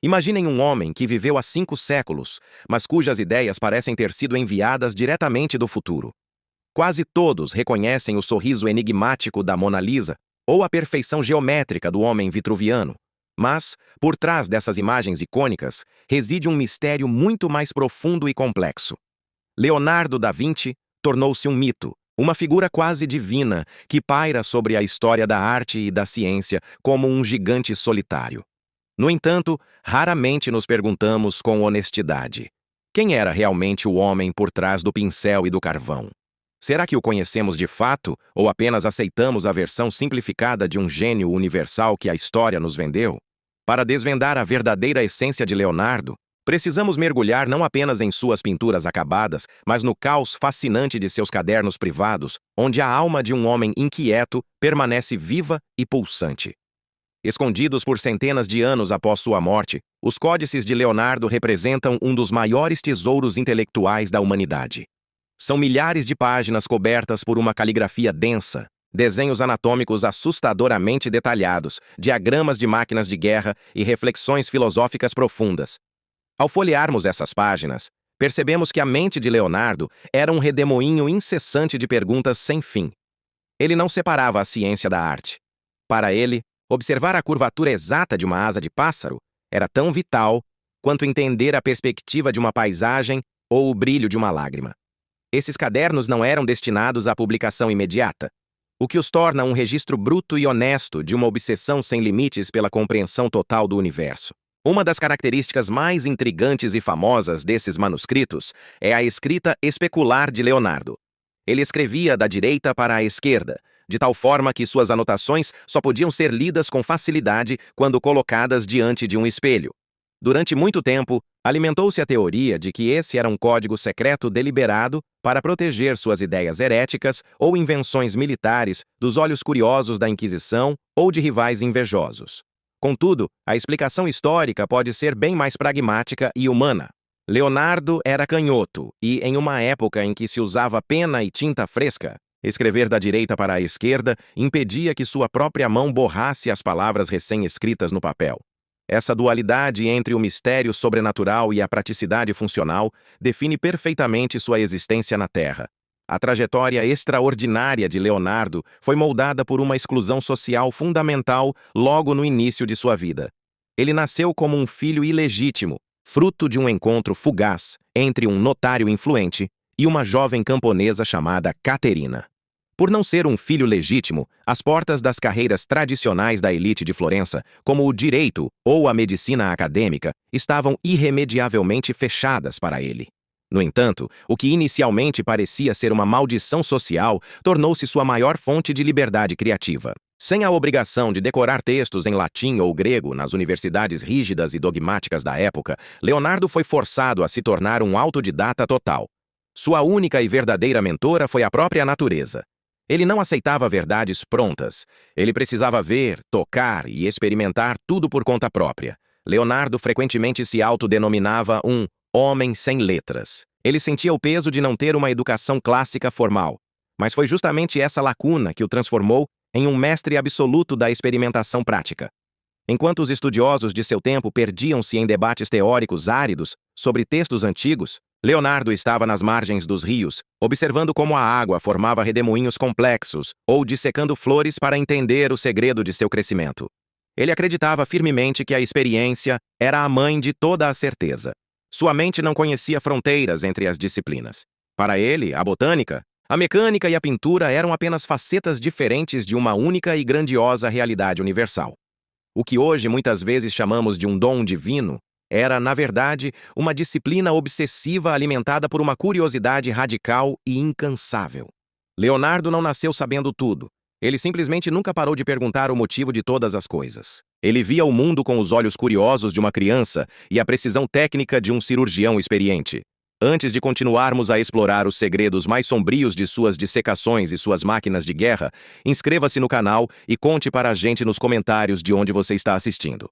Imaginem um homem que viveu há 5 séculos, mas cujas ideias parecem ter sido enviadas diretamente do futuro. Quase todos reconhecem o sorriso enigmático da Mona Lisa ou a perfeição geométrica do homem vitruviano. Mas, por trás dessas imagens icônicas, reside um mistério muito mais profundo e complexo. Leonardo da Vinci tornou-se um mito, uma figura quase divina que paira sobre a história da arte e da ciência como um gigante solitário. No entanto, raramente nos perguntamos com honestidade: quem era realmente o homem por trás do pincel e do carvão? Será que o conhecemos de fato ou apenas aceitamos a versão simplificada de um gênio universal que a história nos vendeu? Para desvendar a verdadeira essência de Leonardo, precisamos mergulhar não apenas em suas pinturas acabadas, mas no caos fascinante de seus cadernos privados, onde a alma de um homem inquieto permanece viva e pulsante. Escondidos por centenas de anos após sua morte, os códices de Leonardo representam um dos maiores tesouros intelectuais da humanidade. São milhares de páginas cobertas por uma caligrafia densa, desenhos anatômicos assustadoramente detalhados, diagramas de máquinas de guerra e reflexões filosóficas profundas. Ao folhearmos essas páginas, percebemos que a mente de Leonardo era um redemoinho incessante de perguntas sem fim. Ele não separava a ciência da arte. Para ele, observar a curvatura exata de uma asa de pássaro era tão vital quanto entender a perspectiva de uma paisagem ou o brilho de uma lágrima. Esses cadernos não eram destinados à publicação imediata, o que os torna um registro bruto e honesto de uma obsessão sem limites pela compreensão total do universo. Uma das características mais intrigantes e famosas desses manuscritos é a escrita especular de Leonardo. Ele escrevia da direita para a esquerda, de tal forma que suas anotações só podiam ser lidas com facilidade quando colocadas diante de um espelho. Durante muito tempo, alimentou-se a teoria de que esse era um código secreto deliberado para proteger suas ideias heréticas ou invenções militares dos olhos curiosos da Inquisição ou de rivais invejosos. Contudo, a explicação histórica pode ser bem mais pragmática e humana. Leonardo era canhoto e, em uma época em que se usava pena e tinta fresca, escrever da direita para a esquerda impedia que sua própria mão borrasse as palavras recém-escritas no papel. Essa dualidade entre o mistério sobrenatural e a praticidade funcional define perfeitamente sua existência na Terra. A trajetória extraordinária de Leonardo foi moldada por uma exclusão social fundamental logo no início de sua vida. Ele nasceu como um filho ilegítimo, fruto de um encontro fugaz entre um notário influente e uma jovem camponesa chamada Caterina. Por não ser um filho legítimo, as portas das carreiras tradicionais da elite de Florença, como o direito ou a medicina acadêmica, estavam irremediavelmente fechadas para ele. No entanto, o que inicialmente parecia ser uma maldição social tornou-se sua maior fonte de liberdade criativa. Sem a obrigação de decorar textos em latim ou grego nas universidades rígidas e dogmáticas da época, Leonardo foi forçado a se tornar um autodidata total. Sua única e verdadeira mentora foi a própria natureza. Ele não aceitava verdades prontas. Ele precisava ver, tocar e experimentar tudo por conta própria. Leonardo frequentemente se autodenominava um homem sem letras. Ele sentia o peso de não ter uma educação clássica formal. Mas foi justamente essa lacuna que o transformou em um mestre absoluto da experimentação prática. Enquanto os estudiosos de seu tempo perdiam-se em debates teóricos áridos sobre textos antigos, Leonardo estava nas margens dos rios, observando como a água formava redemoinhos complexos ou dissecando flores para entender o segredo de seu crescimento. Ele acreditava firmemente que a experiência era a mãe de toda a certeza. Sua mente não conhecia fronteiras entre as disciplinas. Para ele, a botânica, a mecânica e a pintura eram apenas facetas diferentes de uma única e grandiosa realidade universal. O que hoje muitas vezes chamamos de um dom divino era, na verdade, uma disciplina obsessiva alimentada por uma curiosidade radical e incansável. Leonardo não nasceu sabendo tudo. Ele simplesmente nunca parou de perguntar o motivo de todas as coisas. Ele via o mundo com os olhos curiosos de uma criança e a precisão técnica de um cirurgião experiente. Antes de continuarmos a explorar os segredos mais sombrios de suas dissecações e suas máquinas de guerra, inscreva-se no canal e conte para a gente nos comentários de onde você está assistindo.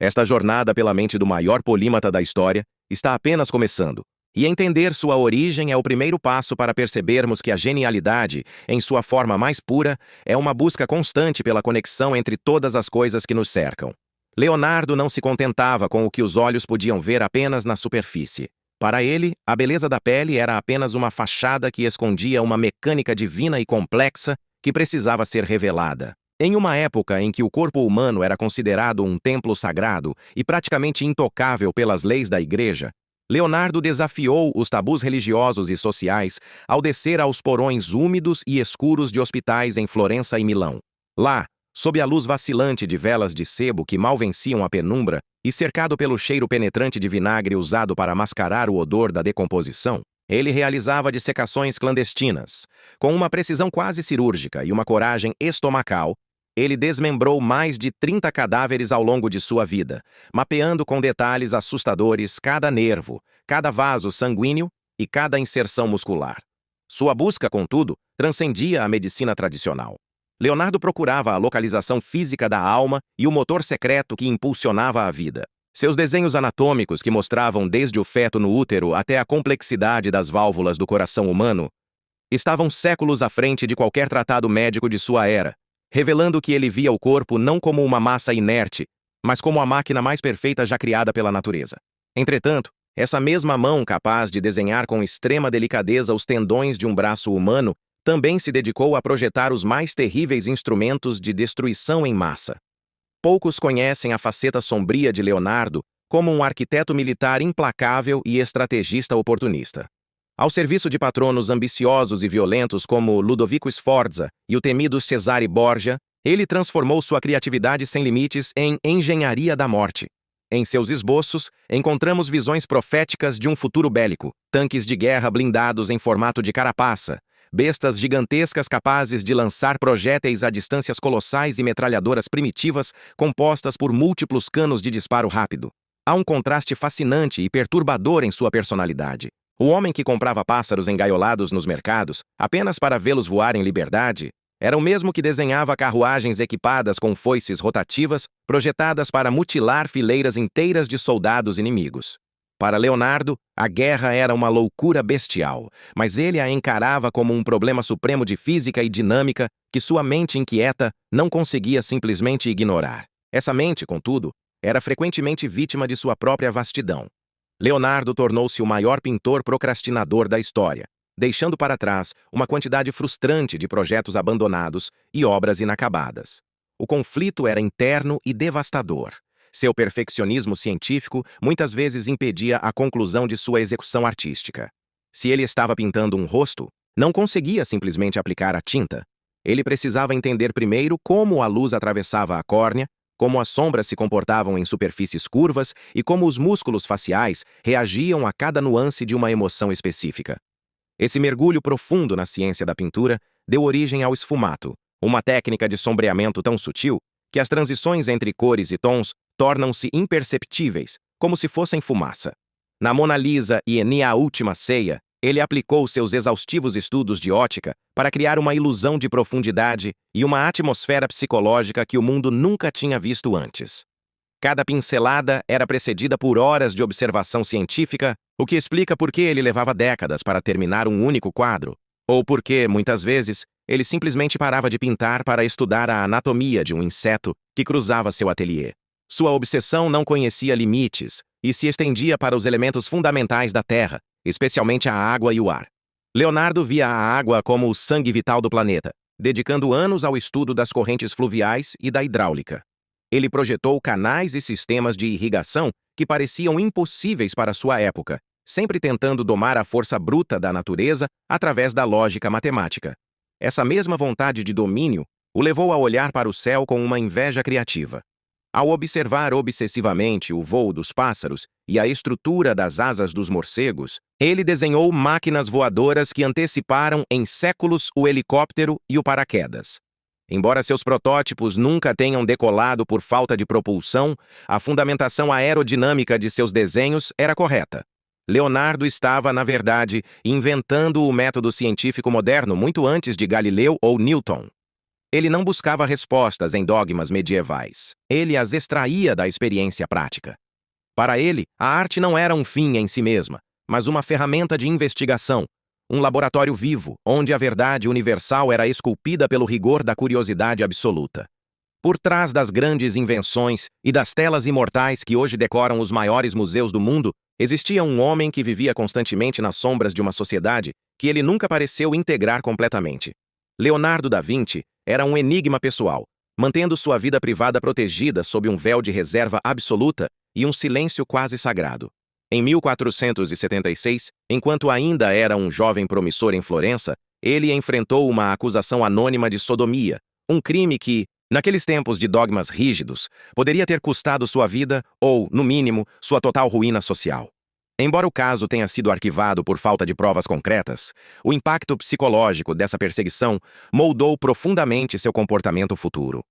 Esta jornada pela mente do maior polímata da história está apenas começando, e entender sua origem é o primeiro passo para percebermos que a genialidade, em sua forma mais pura, é uma busca constante pela conexão entre todas as coisas que nos cercam. Leonardo não se contentava com o que os olhos podiam ver apenas na superfície. Para ele, a beleza da pele era apenas uma fachada que escondia uma mecânica divina e complexa que precisava ser revelada. Em uma época em que o corpo humano era considerado um templo sagrado e praticamente intocável pelas leis da Igreja, Leonardo desafiou os tabus religiosos e sociais ao descer aos porões úmidos e escuros de hospitais em Florença e Milão. Lá, sob a luz vacilante de velas de sebo que mal venciam a penumbra e cercado pelo cheiro penetrante de vinagre usado para mascarar o odor da decomposição, ele realizava dissecações clandestinas. Com uma precisão quase cirúrgica e uma coragem estomacal, ele desmembrou mais de 30 cadáveres ao longo de sua vida, mapeando com detalhes assustadores cada nervo, cada vaso sanguíneo e cada inserção muscular. Sua busca, contudo, transcendia a medicina tradicional. Leonardo procurava a localização física da alma e o motor secreto que impulsionava a vida. Seus desenhos anatômicos, que mostravam desde o feto no útero até a complexidade das válvulas do coração humano, estavam séculos à frente de qualquer tratado médico de sua era, revelando que ele via o corpo não como uma massa inerte, mas como a máquina mais perfeita já criada pela natureza. Entretanto, essa mesma mão capaz de desenhar com extrema delicadeza os tendões de um braço humano também se dedicou a projetar os mais terríveis instrumentos de destruição em massa. Poucos conhecem a faceta sombria de Leonardo como um arquiteto militar implacável e estrategista oportunista. Ao serviço de patronos ambiciosos e violentos como Ludovico Sforza e o temido Cesare Borgia, ele transformou sua criatividade sem limites em engenharia da morte. Em seus esboços, encontramos visões proféticas de um futuro bélico, tanques de guerra blindados em formato de carapaça, bestas gigantescas capazes de lançar projéteis a distâncias colossais e metralhadoras primitivas compostas por múltiplos canos de disparo rápido. Há um contraste fascinante e perturbador em sua personalidade. O homem que comprava pássaros engaiolados nos mercados, apenas para vê-los voar em liberdade, era o mesmo que desenhava carruagens equipadas com foices rotativas, projetadas para mutilar fileiras inteiras de soldados inimigos. Para Leonardo, a guerra era uma loucura bestial, mas ele a encarava como um problema supremo de física e dinâmica que sua mente inquieta não conseguia simplesmente ignorar. Essa mente, contudo, era frequentemente vítima de sua própria vastidão. Leonardo tornou-se o maior pintor procrastinador da história, deixando para trás uma quantidade frustrante de projetos abandonados e obras inacabadas. O conflito era interno e devastador. Seu perfeccionismo científico muitas vezes impedia a conclusão de sua execução artística. Se ele estava pintando um rosto, não conseguia simplesmente aplicar a tinta. Ele precisava entender primeiro como a luz atravessava a córnea, como as sombras se comportavam em superfícies curvas e como os músculos faciais reagiam a cada nuance de uma emoção específica. Esse mergulho profundo na ciência da pintura deu origem ao esfumato, uma técnica de sombreamento tão sutil que as transições entre cores e tons tornam-se imperceptíveis, como se fossem fumaça. Na Mona Lisa e em A Última Ceia, ele aplicou seus exaustivos estudos de ótica para criar uma ilusão de profundidade e uma atmosfera psicológica que o mundo nunca tinha visto antes. Cada pincelada era precedida por horas de observação científica, o que explica por que ele levava décadas para terminar um único quadro, ou por que, muitas vezes, ele simplesmente parava de pintar para estudar a anatomia de um inseto que cruzava seu ateliê. Sua obsessão não conhecia limites e se estendia para os elementos fundamentais da Terra, especialmente a água e o ar. Leonardo via a água como o sangue vital do planeta, dedicando anos ao estudo das correntes fluviais e da hidráulica. Ele projetou canais e sistemas de irrigação que pareciam impossíveis para sua época, sempre tentando domar a força bruta da natureza através da lógica matemática. Essa mesma vontade de domínio o levou a olhar para o céu com uma inveja criativa. Ao observar obsessivamente o voo dos pássaros e a estrutura das asas dos morcegos, ele desenhou máquinas voadoras que anteciparam em séculos o helicóptero e o paraquedas. Embora seus protótipos nunca tenham decolado por falta de propulsão, a fundamentação aerodinâmica de seus desenhos era correta. Leonardo estava, na verdade, inventando o método científico moderno muito antes de Galileu ou Newton. Ele não buscava respostas em dogmas medievais. Ele as extraía da experiência prática. Para ele, a arte não era um fim em si mesma, mas uma ferramenta de investigação, um laboratório vivo, onde a verdade universal era esculpida pelo rigor da curiosidade absoluta. Por trás das grandes invenções e das telas imortais que hoje decoram os maiores museus do mundo, existia um homem que vivia constantemente nas sombras de uma sociedade que ele nunca pareceu integrar completamente. Leonardo da Vinci era um enigma pessoal, mantendo sua vida privada protegida sob um véu de reserva absoluta e um silêncio quase sagrado. Em 1476, enquanto ainda era um jovem promissor em Florença, ele enfrentou uma acusação anônima de sodomia, um crime que, naqueles tempos de dogmas rígidos, poderia ter custado sua vida ou, no mínimo, sua total ruína social. Embora o caso tenha sido arquivado por falta de provas concretas, o impacto psicológico dessa perseguição moldou profundamente seu comportamento futuro.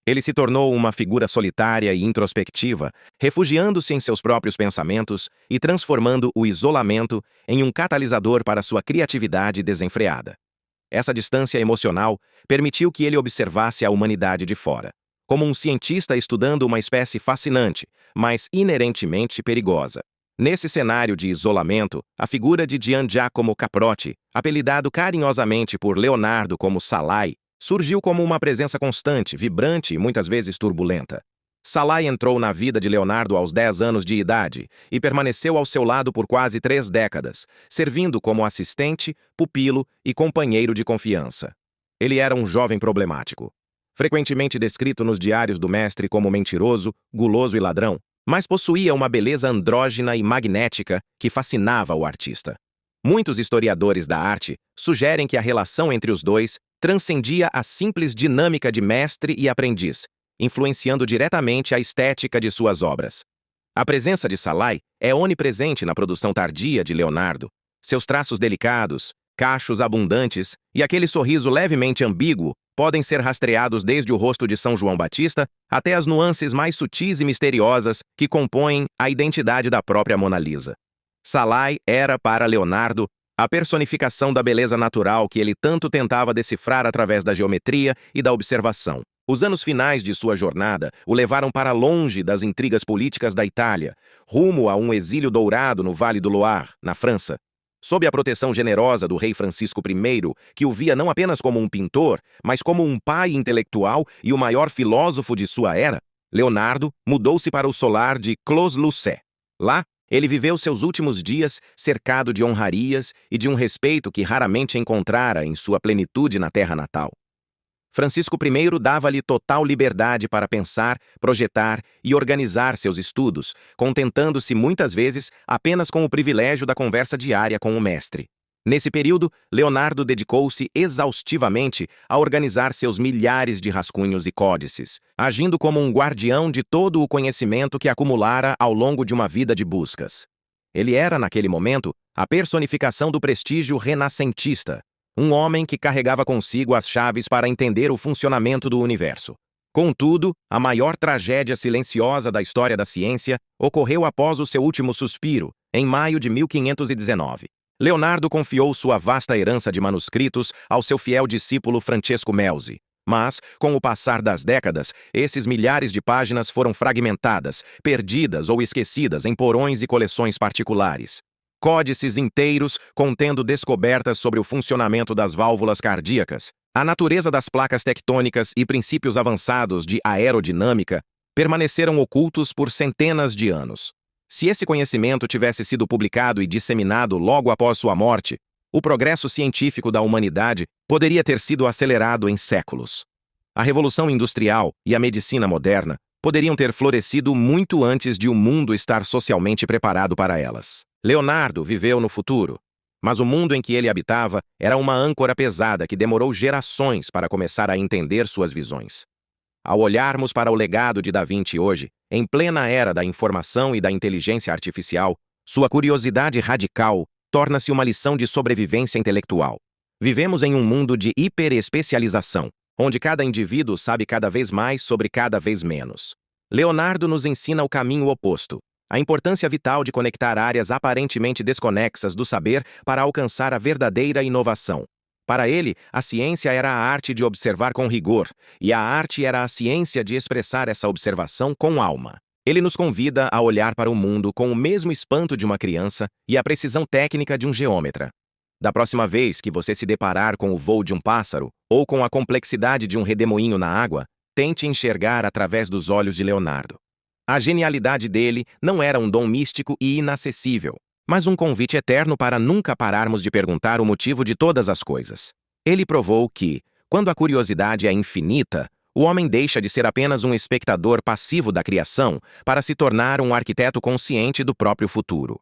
Ele se tornou uma figura solitária e introspectiva, refugiando-se em seus próprios pensamentos e transformando o isolamento em um catalisador para sua criatividade desenfreada. Essa distância emocional permitiu que ele observasse a humanidade de fora, como um cientista estudando uma espécie fascinante, mas inerentemente perigosa. Nesse cenário de isolamento, a figura de Gian Giacomo Caprotti, apelidado carinhosamente por Leonardo como Salai, surgiu como uma presença constante, vibrante e muitas vezes turbulenta. Salai entrou na vida de Leonardo aos 10 anos de idade e permaneceu ao seu lado por quase 3 décadas, servindo como assistente, pupilo e companheiro de confiança. Ele era um jovem problemático, frequentemente descrito nos diários do mestre como mentiroso, guloso e ladrão, mas possuía uma beleza andrógina e magnética que fascinava o artista. Muitos historiadores da arte sugerem que a relação entre os dois transcendia a simples dinâmica de mestre e aprendiz, influenciando diretamente a estética de suas obras. A presença de Salai é onipresente na produção tardia de Leonardo. Seus traços delicados, cachos abundantes e aquele sorriso levemente ambíguo podem ser rastreados desde o rosto de São João Batista até as nuances mais sutis e misteriosas que compõem a identidade da própria Mona Lisa. Salai era, para Leonardo, a personificação da beleza natural que ele tanto tentava decifrar através da geometria e da observação. Os anos finais de sua jornada o levaram para longe das intrigas políticas da Itália, rumo a um exílio dourado no Vale do Loire, na França. Sob a proteção generosa do rei Francisco I, que o via não apenas como um pintor, mas como um pai intelectual e o maior filósofo de sua era, Leonardo mudou-se para o solar de Clos-Lucé. Lá, ele viveu seus últimos dias cercado de honrarias e de um respeito que raramente encontrara em sua plenitude na terra natal. Francisco I dava-lhe total liberdade para pensar, projetar e organizar seus estudos, contentando-se muitas vezes apenas com o privilégio da conversa diária com o mestre. Nesse período, Leonardo dedicou-se exaustivamente a organizar seus milhares de rascunhos e códices, agindo como um guardião de todo o conhecimento que acumulara ao longo de uma vida de buscas. Ele era, naquele momento, a personificação do prestígio renascentista, um homem que carregava consigo as chaves para entender o funcionamento do universo. Contudo, a maior tragédia silenciosa da história da ciência ocorreu após o seu último suspiro, em maio de 1519. Leonardo confiou sua vasta herança de manuscritos ao seu fiel discípulo Francesco Melzi. Mas, com o passar das décadas, esses milhares de páginas foram fragmentadas, perdidas ou esquecidas em porões e coleções particulares. Códices inteiros contendo descobertas sobre o funcionamento das válvulas cardíacas, a natureza das placas tectônicas e princípios avançados de aerodinâmica permaneceram ocultos por centenas de anos. Se esse conhecimento tivesse sido publicado e disseminado logo após sua morte, o progresso científico da humanidade poderia ter sido acelerado em séculos. A Revolução Industrial e a medicina moderna poderiam ter florescido muito antes de o mundo estar socialmente preparado para elas. Leonardo viveu no futuro, mas o mundo em que ele habitava era uma âncora pesada que demorou gerações para começar a entender suas visões. Ao olharmos para o legado de Da Vinci hoje, em plena era da informação e da inteligência artificial, sua curiosidade radical torna-se uma lição de sobrevivência intelectual. Vivemos em um mundo de hiperespecialização, onde cada indivíduo sabe cada vez mais sobre cada vez menos. Leonardo nos ensina o caminho oposto, a importância vital de conectar áreas aparentemente desconexas do saber para alcançar a verdadeira inovação. Para ele, a ciência era a arte de observar com rigor, e a arte era a ciência de expressar essa observação com alma. Ele nos convida a olhar para o mundo com o mesmo espanto de uma criança e a precisão técnica de um geômetra. Da próxima vez que você se deparar com o voo de um pássaro ou com a complexidade de um redemoinho na água, Tente enxergar através dos olhos de Leonardo. A genialidade dele não era um dom místico e inacessível, mas um convite eterno para nunca pararmos de perguntar o motivo de todas as coisas. Ele provou que, quando a curiosidade é infinita, o homem deixa de ser apenas um espectador passivo da criação para se tornar um arquiteto consciente do próprio futuro.